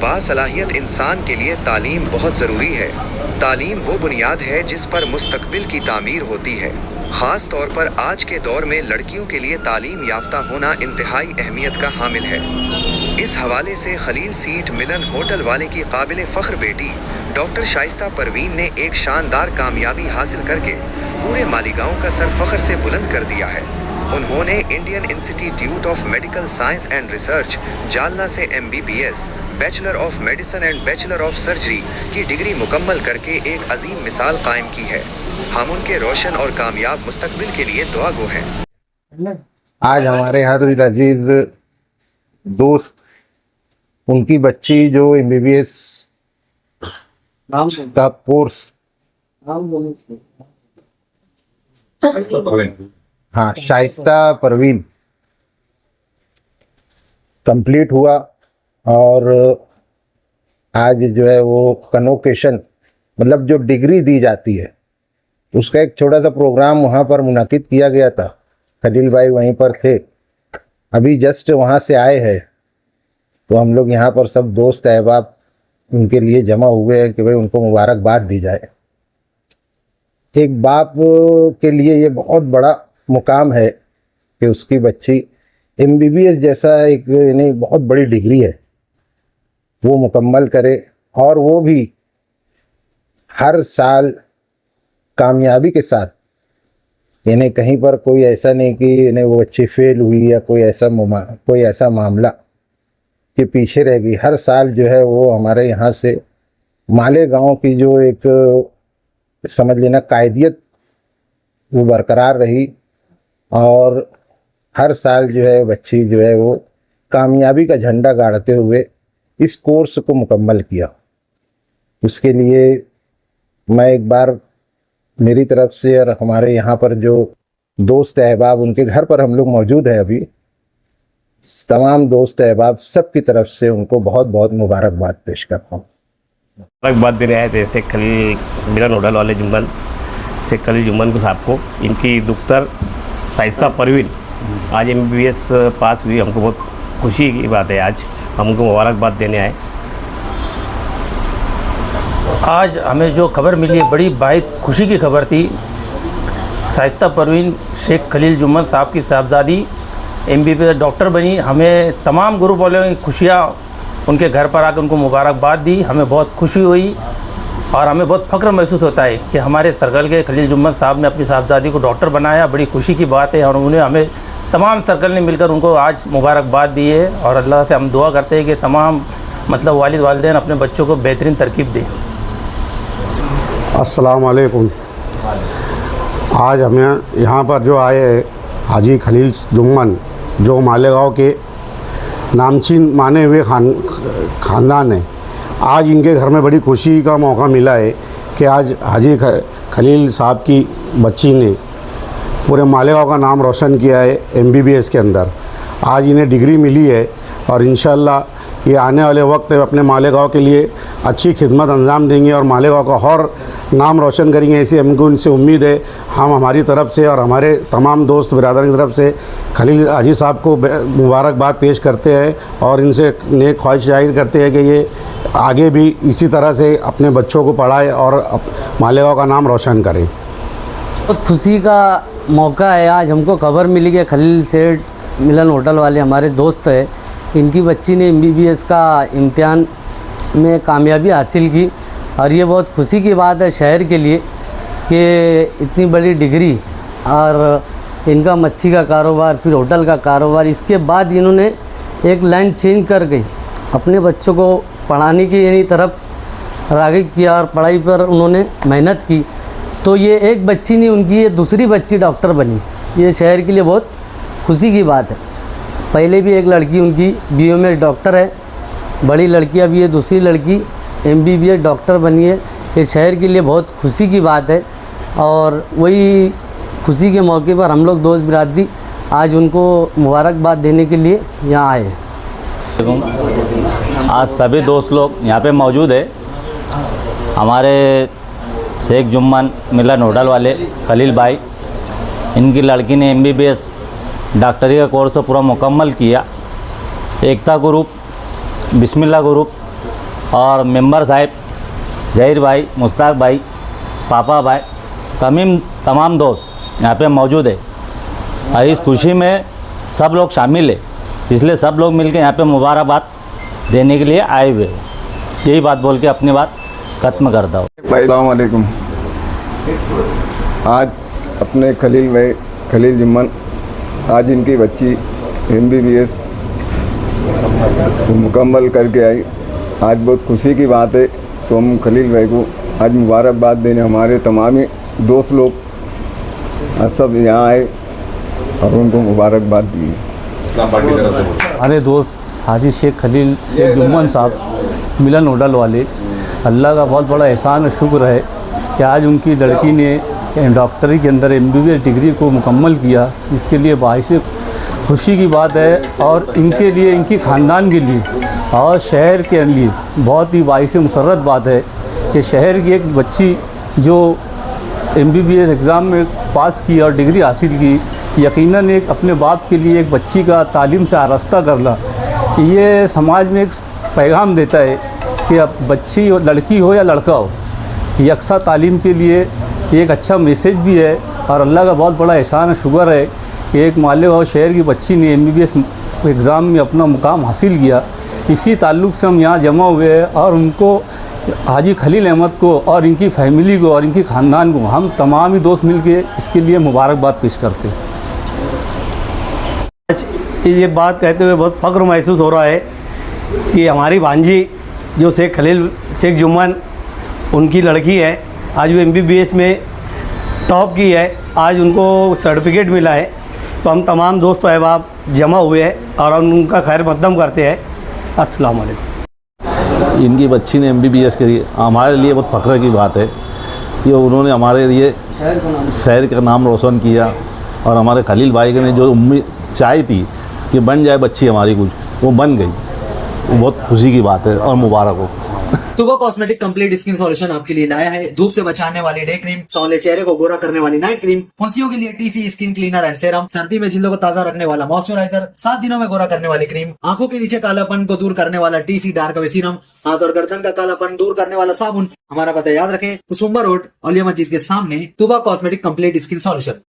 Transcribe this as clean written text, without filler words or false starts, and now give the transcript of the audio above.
बासलाहियत इंसान के लिए तालीम बहुत ज़रूरी है। तालीम वो बुनियाद है जिस पर मुस्तकबिल की तामीर होती है। ख़ास तौर पर आज के दौर में लड़कियों के लिए तालीम याफ्ता होना इंतहाई अहमियत का हामिल है। इस हवाले से खलील सीट मिलन होटल वाले की काबिल फ़ख्र बेटी डॉक्टर शाइस्ता परवीन ने एक शानदार कामयाबी हासिल करके पूरे मालीगांव का सर फ़ख्र से बुलंद कर दिया है। उन्होंने Indian institute of medical science and research Jalna से MBBS, bachelor of medicine and bachelor of surgery की डिग्री मुकम्मल करके एक अजीम मिसाल कायम की है। हम उनके रोशन और कामयाब मुस्तकबिल के लिए दुआ गो हैं। आज हमारे हर अजीज दोस्त, उनकी बच्ची जो MBBS का कोर्स शाइस्ता परवीन कंप्लीट हुआ और आज जो है वो कन्वोकेशन मतलब जो डिग्री दी जाती है उसका एक छोटा सा प्रोग्राम वहाँ पर मुनाकिद किया गया था। खलील भाई वहीं पर थे, अभी जस्ट वहाँ से आए हैं, तो हम लोग यहाँ पर सब दोस्त अहबाब उनके लिए जमा हुए हैं कि भाई उनको मुबारकबाद दी जाए। एक बाप के लिए ये बहुत बड़ा मुकाम है कि उसकी बच्ची MBBS जैसा एक यानी बहुत बड़ी डिग्री है वो मुकम्मल करे, और वो भी हर साल कामयाबी के साथ, यानी कहीं पर कोई ऐसा नहीं कि यानी वो बच्ची फेल हुई या कोई ऐसा मामला कि पीछे रह गई। हर साल जो है वो हमारे यहाँ से मालेगांव की जो एक समझ लेना कायदियत वो बरकरार रही, और हर साल जो है बच्ची जो है वो कामयाबी का झंडा गाड़ते हुए इस कोर्स को मुकम्मल किया। उसके लिए मैं एक बार मेरी तरफ से और हमारे यहाँ पर जो दोस्त अहबाब उनके घर पर हम लोग मौजूद हैं, अभी तमाम दोस्त अहबाब सब की तरफ से उनको बहुत बहुत मुबारकबाद पेश करता हूँ। मुबारकबाद दे रहे हैं जैसे खलील मिलन होटल वाले जुम्मन से खलील जुम्मन को साहब को, इनकी दुख्तर शाइस्ता परवीन आज MBBS पास हुई। हमको बहुत खुशी की बात है, आज हम उनको मुबारकबाद देने आए। आज हमें जो खबर मिली है बड़ी बात खुशी की खबर थी। शाइस्ता परवीन शेख खलील जुम्मन साहब की साहबजादी MBBS डॉक्टर बनी। हमें तमाम ग्रुप वालों की खुशियाँ उनके घर पर आकर उनको मुबारकबाद दी। हमें बहुत खुशी हुई और हमें बहुत फ़ख्र महसूस होता है कि हमारे सर्कल के खलील जुम्मन साहब ने अपनी साहबजादी को डॉक्टर बनाया। बड़ी खुशी की बात है और उन्हें हमें तमाम सर्कल ने मिलकर उनको आज मुबारकबाद दी है, और अल्लाह से हम दुआ करते हैं कि तमाम मतलब वालिद वालिदैन अपने बच्चों को बेहतरीन तरकीब दें। अस्सलाम वालेकुम। आज हमें यहाँ पर जो आए हाजी खलील जुम्मन जो मालेगांव के नामचीन माने हुए ख़ानदान है, आज इनके घर में बड़ी खुशी का मौका मिला है कि आज हाजी खलील साहब की बच्ची ने पूरे मालेगांव का नाम रोशन किया है MBBS के अंदर। आज इन्हें डिग्री मिली है और इंशाअल्लाह ये आने वाले वक्त अपने मालेगांव के लिए अच्छी खिदमत अंजाम देंगे और मालेगांव का और नाम रोशन करेंगे, ऐसी हमको इनसे उम्मीद है। हम हमारी तरफ से और हमारे तमाम दोस्त बिरादर की तरफ से खलील हाजी साहब को मुबारकबाद पेश करते हैं और इनसे नेक ख्वाहिश जाहिर करते हैं कि ये आगे भी इसी तरह से अपने बच्चों को पढ़ाए और मालेगांव का नाम रोशन करें। बहुत खुशी का मौका है। आज हमको खबर मिली कि खलील सेठ मिलन होटल वाले हमारे दोस्त है, इनकी बच्ची ने MBBS का इम्तिहान में कामयाबी हासिल की, और ये बहुत खुशी की बात है शहर के लिए कि इतनी बड़ी डिग्री और इनका मच्छी का कारोबार, फिर होटल का कारोबार। इसके बाद इन्होंने एक लाइन चेंज कर गई, अपने बच्चों को पढ़ाने की यानी तरफ राग़िब किया और पढ़ाई पर उन्होंने मेहनत की। तो ये एक बच्ची नहीं, उनकी ये दूसरी बच्ची डॉक्टर बनी। ये शहर के लिए बहुत खुशी की बात है। पहले भी एक लड़की उनकी BO में डॉक्टर है, बड़ी लड़की, अभी ये दूसरी लड़की MBBS डॉक्टर बनी है। ये शहर के लिए बहुत खुशी की बात है, और वही खुशी के मौके पर हम लोग दोस्त बिरादरी आज उनको मुबारकबाद देने के लिए यहाँ आए। आज सभी दोस्त लोग यहाँ पे मौजूद है। हमारे शेख जुम्मन मिलन होटल वाले खलील भाई, इनकी लड़की ने MBBS डॉक्टरी का कोर्स पूरा मुकम्मल किया। एकता ग्रुप, बिस्मिल्लाह ग्रुप और मेंबर साहब जहीर भाई, मुश्ताक भाई, पापा भाई, तमाम दोस्त यहाँ पे मौजूद है और इस खुशी में सब लोग शामिल है, इसलिए सब लोग मिलकर यहाँ पे मुबारकबाद देने के लिए आए हुए हैं। यही बात बोल के अपनी बात खत्म करता हूँ। अस्सलाम वालेकुम। आज अपने खलील भाई खलील जुम्मन, आज इनकी बच्ची MBBS मुकम्मल करके आई। आज बहुत खुशी की बात है। तो हम खलील भाई को आज मुबारकबाद देने हमारे तमाम ही दोस्त लोग सब यहाँ आए और उनको मुबारकबाद दी। हमारे दोस्त हाजी शेख खलील शेख जुम्मन साहब मिलन होटल वाले, अल्लाह का बहुत बड़ा एहसान और शुक्र है कि आज उनकी लड़की ने डॉक्टरी के अंदर MBBS डिग्री को मुकम्मल किया। इसके लिए बाइस खुशी की बात है और इनके लिए, इनकी ख़ानदान के लिए और शहर के लिए बहुत ही बाइस मुसर्रत बात है कि शहर की एक बच्ची जो MBBS एग्ज़ाम में पास की और डिग्री हासिल की, यकीनन एक अपने बाप के लिए एक बच्ची का तालीम से आरास्ता करना, ये समाज में एक पैगाम देता है कि अब बच्ची हो, लड़की हो या लड़का हो, यकसा तालीम के लिए एक अच्छा मैसेज भी है। और अल्लाह का बहुत बड़ा एहसान और शुक्र है कि एक मालेगांव शहर की बच्ची ने MBBS एग्ज़ाम में अपना मुकाम हासिल किया। इसी ताल्लुक़ से हम यहाँ जमा हुए हैं और उनको, हाजी खलील अहमद को और इनकी फैमिली को और इनकी ख़ानदान को हम तमाम ही दोस्त मिल के इसके लिए मुबारकबाद पेश करते हैं। ये बात कहते हुए बहुत फ़ख्र महसूस हो रहा है कि हमारी भांजी जो शेख खलील शेख जुम्मन, उनकी लड़की है, आज वो MBBS में टॉप की है, आज उनको सर्टिफिकेट मिला है। तो हम तमाम दोस्त अहबाब जमा हुए हैं और हम उनका खैर मकदम करते हैं। अस्सलाम वालेकुम। इनकी बच्ची ने MBBS करी, हमारे लिए बहुत फ़ख्र की बात है कि उन्होंने हमारे लिए शहर का नाम रोशन किया और हमारे खलील भाई ने जो उम्मीद चाही थी कि बन जाए बच्ची हमारी कुछ, वो बन गई। वो बहुत खुशी की बात है और मुबारक हो। तुबा कॉस्मेटिक कंप्लीट स्किन सॉल्यूशन आपके लिए लाया है धूप से बचाने वाली डे क्रीम, सौंले चेहरे को गोरा करने वाली नाइट क्रीम, फुंसियों के लिए TC skin cleaner and serum, सर्दी में जिल्दों को ताजा रखने वाला मॉइस्चराइजर, 7 दिनों में गोरा करने वाली क्रीम, आंखों के नीचे कालापन को दूर करने वाला TC डार्क वे सीरम, हाथ और गर्दन का कालापन दूर करने वाला साबुन। हमारा पता याद रखें, कुसुम्बा रोड, औलिया मस्जिद के सामने, तुबा कॉस्मेटिक कंप्लीट स्किन सॉल्यूशन।